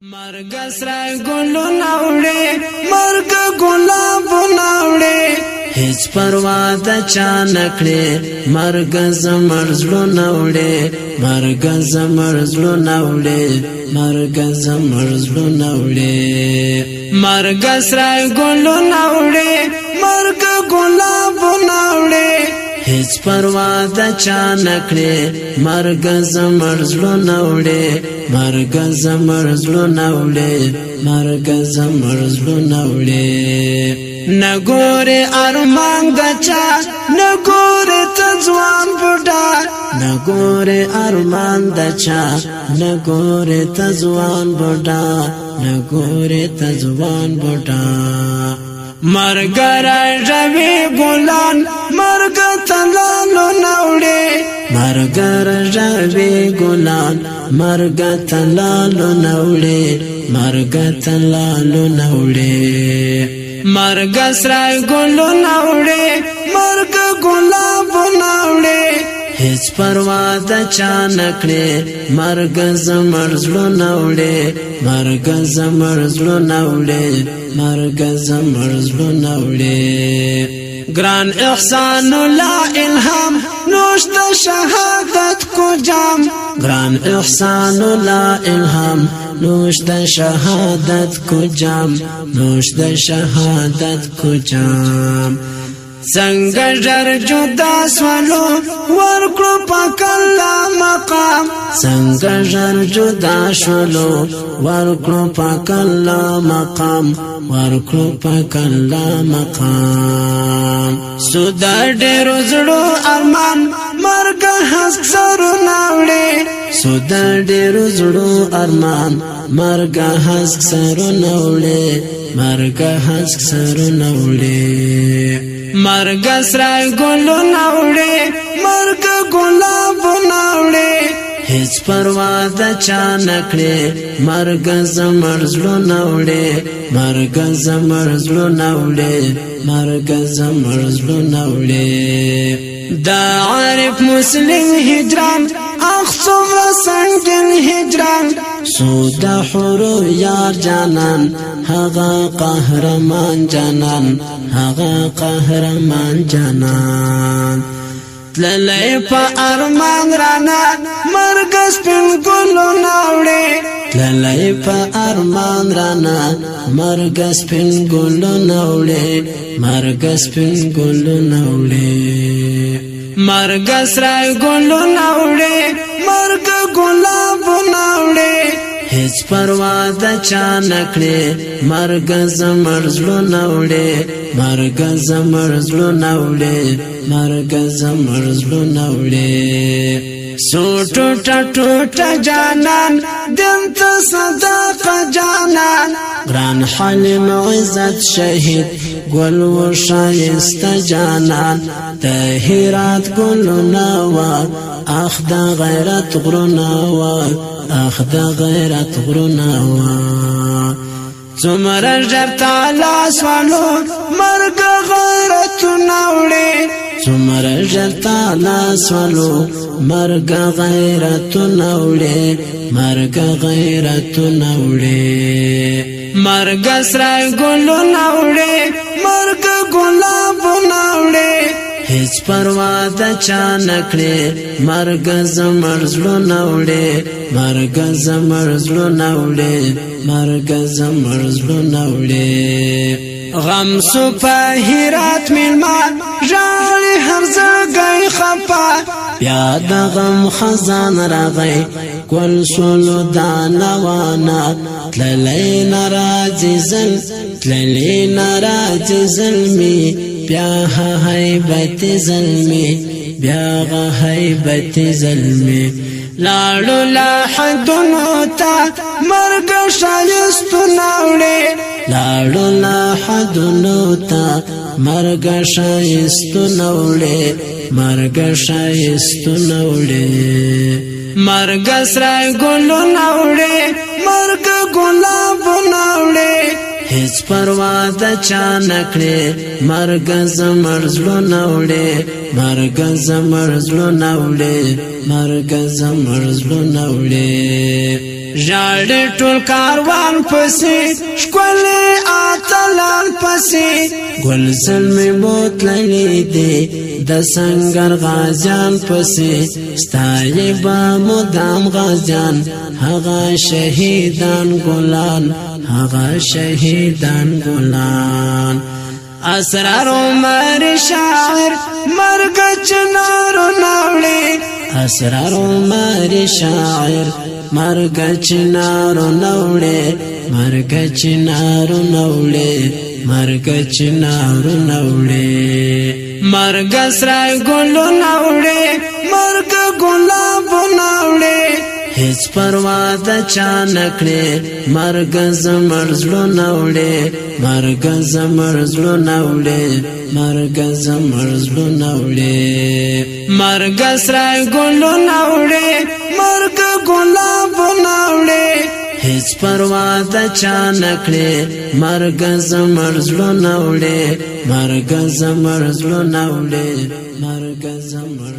مرگ سره ګلو ناوړې مرگ ګلاب ناوړې هیڅ پروا د چا نکړې مرگ زمر زړه ناوړې مرگ زمر زړه ناوړې مرگ زمر زړه ناوړې مرگ سره ګلو ناوړې مرگ ګلاب ناوړې هیڅ پروا د چا نکړې مرگ زمر زړه ناوړې مرگ زمر زړه ناوړې مرگ زمر زړه ناوړې نګورې ارمان دچا نګورې تځوان بډا نګورې ارمان دچا نګورې تځوان بډا نګورې تځوان بډا مرگ راځوي ګلان مرگ تلالو ناوړې مرگ راځوي ګلان مرگ تلالو ناوړې مرگ تلالو ناوړې مرگ سره ګلو ناوړې مرگ ګلاب ناوړې هیڅ پروا د چا نکړې مرگ زمر زړه ناوړې مرگ زمر زړه ناوړې مرگ زمر زړه ناوړې ګران احسان الله الهام نوش د شهادت کو جام ګران احسان الله الهام نوش د شهادت کو جام نوش د شهادت کو جام څنګه جر جدا سوالو ورکړو پاک الله مقام څنګه جر جدا شولو ورکړو پاک الله مقام ورکړو پاک الله مقام سودا ډېر زړو ارمان مرګ حسک سره ناوړې سودا ډېر زړو ارمان مرګ حسک سره ناوړې مرګ حسک سره ناوړې مرگ سره ګلو ناوړې مرگ ګلاب ناوړې هیڅ پروا د چا نکړې مرگ زمر زړه ناوړې مرگ زمر زړه ناوړې مرگ زمر زړه ناوړې دا عارف مسلم هجران اخصم سنگل هجران سودا حرو یار جانان هغه قهرمان جانان هغه قهرمان جانان تللی په ارمان رانا مرگ سپین ګلو ناوړې تللی په ارمان رانا مرگ سپین ګلو ناوړې مرگ سپین ګلو ناوړې مرگ سره ګلو ناوړې مرگ ګلاب ناوړې هیڅ پروا د چا نکړې مرگ زمر زړه ناوړې مرگ زمر زړه ناوړې مرگ زمر زړه ناوړې سوټو ټټو جانان دنت صدق جانان ګران حلیم عزت شهید ګل و شایست جانان طاهرات ګلونه وا اخ د غیرت غرونه وا اخ د غیرت غرونه وا څومره ژر تعالی سوالو مرګ غیرت ناوړې څومره ژر تعالی سوالو مرګ غیرت ناوړې مرګ غیرت ناوړې مرګ سره ګلو ناوړې مرګ ګلاب ناوړې هیڅ پروا د چا نکړې مرگ زمر زړه ناوړې مرگ زمر زړه ناوړې مرگ زمر زړه ناوړې غم سو په هرات میلما ژړې هر ځای خپا بیا د غم خزان راغی ګل سولو دانوانا تللی ناراضي زل تللی ناراضي زلمي بیا هیبت زلمی بیا هیبت زلمی لاړو لا حدونو تا مرګ شایستو ناوړې لاړو لا حدونو تا مرګ شایستو ناوړې مرګ شایستو ناوړې مرګ سره ګلو ناوړې مرګ ګلاب ناوړې هیڅ پروا د چا نکړې مرگ زمر زړه ناوړې مرگ زمر زړه ناوړې مرګ زمر زړونه وړي ژاړي ټول کاروان پسې ښکلي اتلان پسې ګل زلمې بوتللې دي د سنگر غازیان پسې ستایي به مدام غازیان هغه شهیدان ګلان هغه شهیدان ګلان اسرار عمر شاعر مرګ چنارو ناوړي اسرار عمر شاعر مرګ چنارو ناوړي مرګ چنارو ناوړي مرګ چنارو ناوړي مرګ سره ګلو ناوړي مرګ ګلاب ناوړي هیڅ پروا د چا نکړي مرګ زمر زړونه وړي مرګ زمر زړونه وړي مرګ زمر زړونه وړي مرګ سره ګلونه وړي مرګ ګلابونه وړي هیڅ پروا د چا نکړي مرګ زمر زړونه وړي مرګ زمر زړونه وړي مرګ زمر